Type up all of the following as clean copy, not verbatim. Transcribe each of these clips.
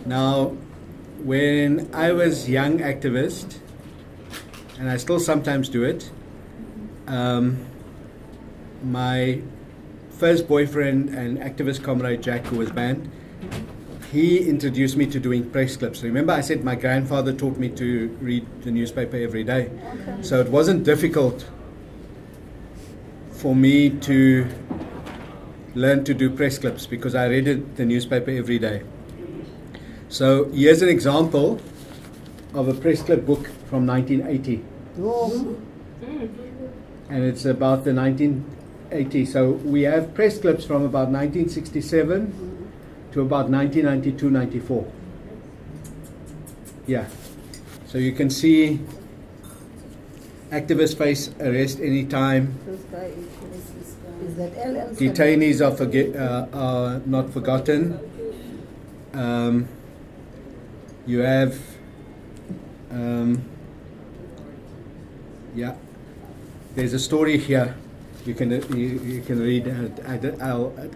Now, when I was young activist, and I still sometimes do it, my first boyfriend and activist comrade Jack, who was banned, he introduced me to doing press clips. Remember I said my grandfather taught me to read the newspaper every day. Okay. So it wasn't difficult for me to learn to do press clips because I read the newspaper every day. So here's an example of a press clip book from 1980. Oh. And it's about the 1980. So we have press clips from about 1967 to about 1992-94. Yeah. So you can see activists face arrest anytime. Detainees are not forgotten. You have, yeah, there's a story here. You can read.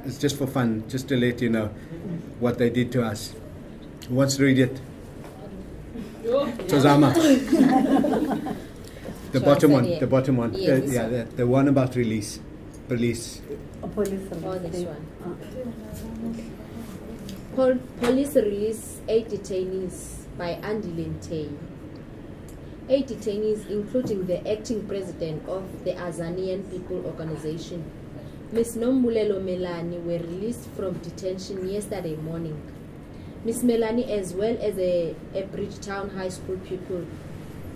It's just for fun, just to let you know what they did to us. Who wants to read it? Tozama. The bottom one. The bottom one. Yes, the one about release. Police. This one. Police release 8 detainees by Andy Lentey. 8 detainees, including the acting president of the Azanian People Organization, Ms. Nombulelo Melani, were released from detention yesterday morning. Ms. Melani, as well as a Bridgetown High School pupil,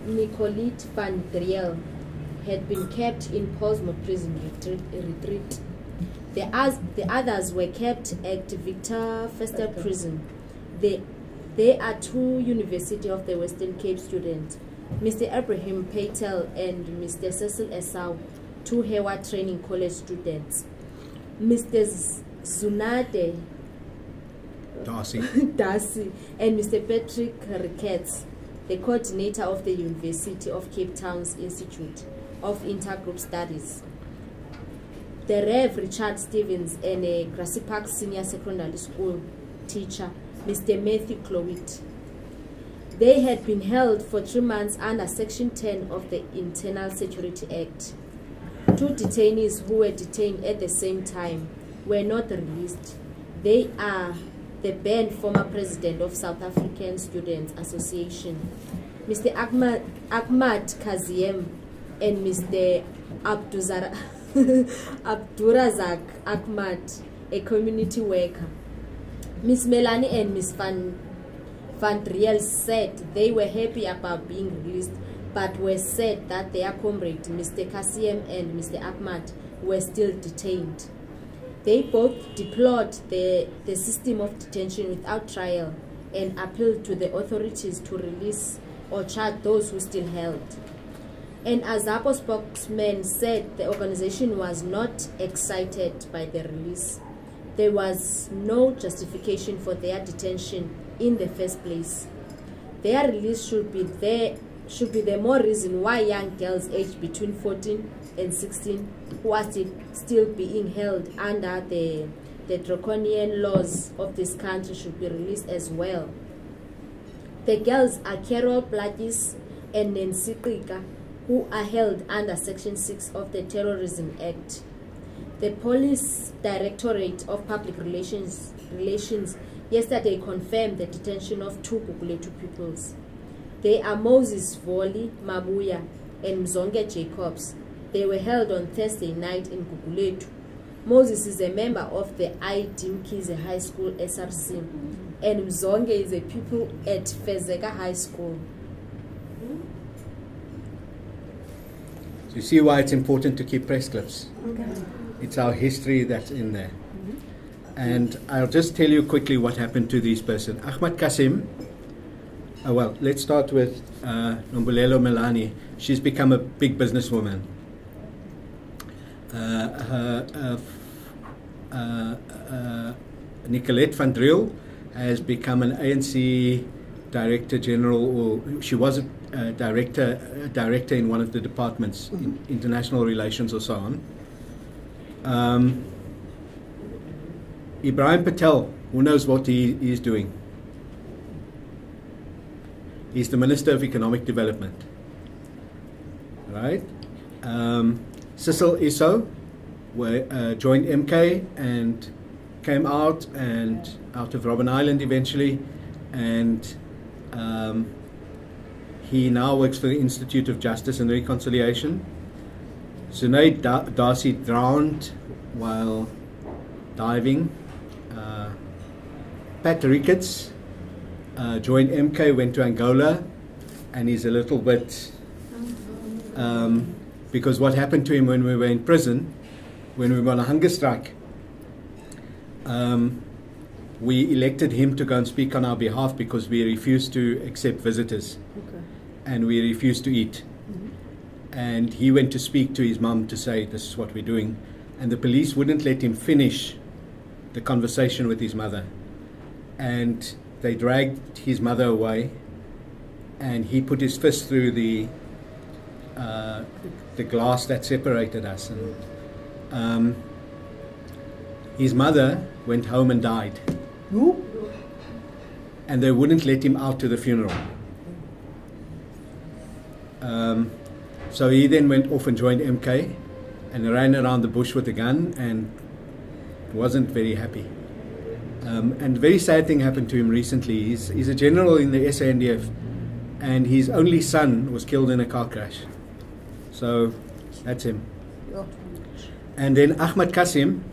Nicolette van Driel, had been kept in Posmo Prison retreat. The others were kept at Victor Verster Prison. They are 2 University of the Western Cape students, Mr. Abraham Patel and Mr. Cecil Esau, 2 Hewa Training College students. Mr. Zunade Darcy and Mr. Patrick Ricketts, the coordinator of the University of Cape Town's Institute of Intergroup Studies. The Rev. Richard Stevens and a Grassy Park Senior Secondary School teacher, Mr. Matthew Clowit. They had been held for 3 months under Section 10 of the Internal Security Act. 2 detainees who were detained at the same time were not released. They are the banned former president of South African Students Association, Mr. Ahmad Kaziem, and Mr. Abdurazak Ahmad, a community worker. Ms. Melani and Ms. Van Driel said they were happy about being released, but were sad that their comrades, Mr. Kasiem and Mr. Ahmad, were still detained. They both deplored the system of detention without trial and appealed to the authorities to release or charge those who still held. An AZAPO spokesman said the organization was not excited by the release. There was no justification for their detention in the first place. Their release should be the more reason why young girls aged between 14 and 16 who are still being held under the draconian laws of this country should be released as well. The girls are Carol Platis and Nancy Qika, who are held under Section 6 of the Terrorism Act. The Police Directorate of Public Relations yesterday confirmed the detention of 2 Gugulethu pupils. They are Moses Voli Mabuya and Mzonge Jacobs. They were held on Thursday night in Gugulethu. Moses is a member of the Idimkize High School SRC, and Mzonge is a pupil at Fezeka High School. So you see why it's important to keep press clips. Okay. It's our history that's in there. And I'll just tell you quickly what happened to this person. Ahmad Kasim, well, let's start with Nombulelo Melani. She's become a big businesswoman. Nicolette van Driel has become an ANC Director General, or she was a director in one of the departments, in international relations or so on. Ibrahim Patel, who knows what he is doing? He's the Minister of Economic Development. Right? Cecil Isso joined MK and came out of Robben Island eventually, and he now works for the Institute of Justice and Reconciliation. Zunaid Darcy drowned while diving. Pat Ricketts joined MK, went to Angola, and he's a little bit because what happened to him when we were in prison, when we were on a hunger strike, we elected him to go and speak on our behalf because we refused to accept visitors. Okay. And we refused to eat. And he went to speak to his mum to say, this is what we're doing. And the police wouldn't let him finish the conversation with his mother. And they dragged his mother away, and he put his fist through the glass that separated us. And his mother went home and died. Who? And they wouldn't let him out to the funeral. So he then went off and joined MK and ran around the bush with a gun and wasn't very happy. And a very sad thing happened to him recently. He's a general in the SANDF, and his only son was killed in a car crash. So that's him. And then Ahmed Kasim,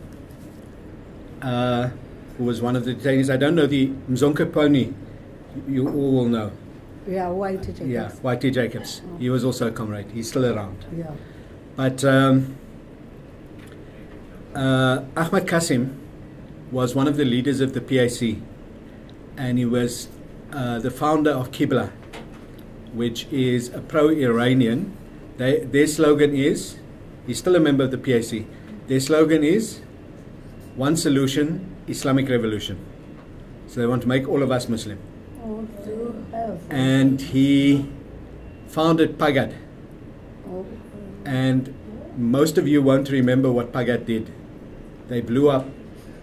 who was one of the detainees. I don't know the Mzonke Pony, you all will know. Yeah, Whitey Jacobs. Yeah, Whitey Jacobs. He was also a comrade. He's still around. Yeah. But Ahmed Kasim was one of the leaders of the PAC, and he was the founder of Qibla, which is a pro-Iranian. Their slogan is, he's still a member of the PAC, their slogan is, one solution, Islamic revolution. So they want to make all of us Muslim. And he founded Pagad. And most of you won't remember what Pagad did. They blew up,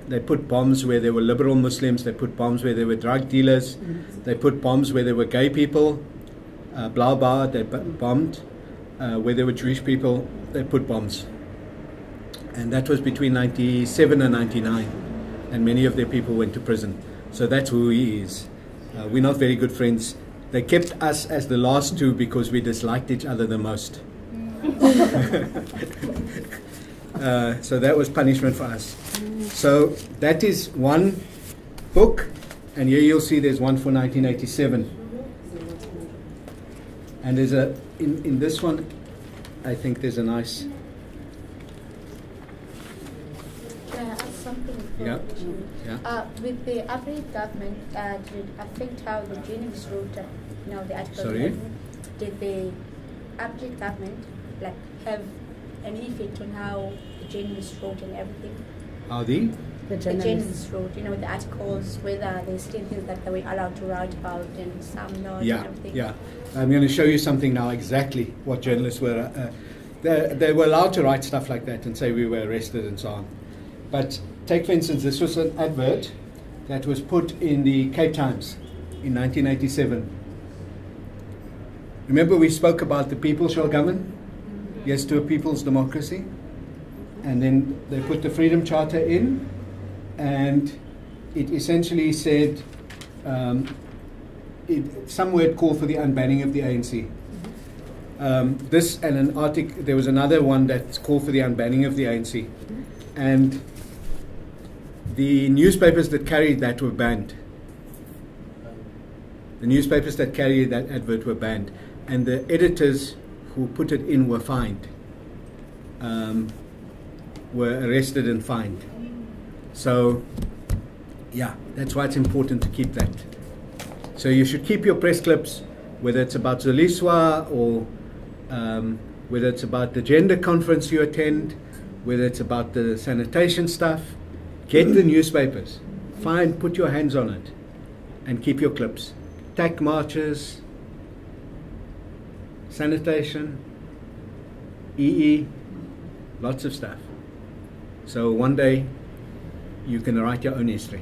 they put bombs where there were liberal Muslims, they put bombs where there were drug dealers, they put bombs where there were gay people, blah blah, they bombed. Where there were Jewish people, they put bombs. And that was between 97 and 99. And many of their people went to prison. So that's who he is. We're not very good friends. They kept us as the last two because we disliked each other the most. So that was punishment for us. So that is one book, and here you'll see there's one for 1987. And there's a, in this one, I think there's a nice... Can I ask something? Yeah. Yeah. With the apartheid government, did it affect how the journalists wrote, the articles? Sorry? Did the apartheid government have an effect on how the journalists wrote and everything? How the? The journalists wrote, the articles, whether there's still things that they were allowed to write about and some not and everything. Yeah. I'm going to show you something now exactly what journalists were. They were allowed to write stuff like that and say we were arrested and so on. But take, for instance, this was an advert that was put in the Cape Times in 1987. Remember we spoke about the people shall govern? Yes to a people's democracy. And then they put the Freedom Charter in, and it essentially said, somewhere it called for the unbanning of the ANC. This and an article, there was another one that called for the unbanning of the ANC. And the newspapers that carried that were banned. The newspapers that carried that advert were banned. And the editors who put it in were fined. Were arrested and fined. So, yeah, that's why it's important to keep that. So you should keep your press clips, whether it's about Zoliswa or whether it's about the gender conference you attend, whether it's about the sanitation stuff. Get the newspapers. Put your hands on it and keep your clips. TAC marches, sanitation, EE, lots of stuff. So one day you can write your own history.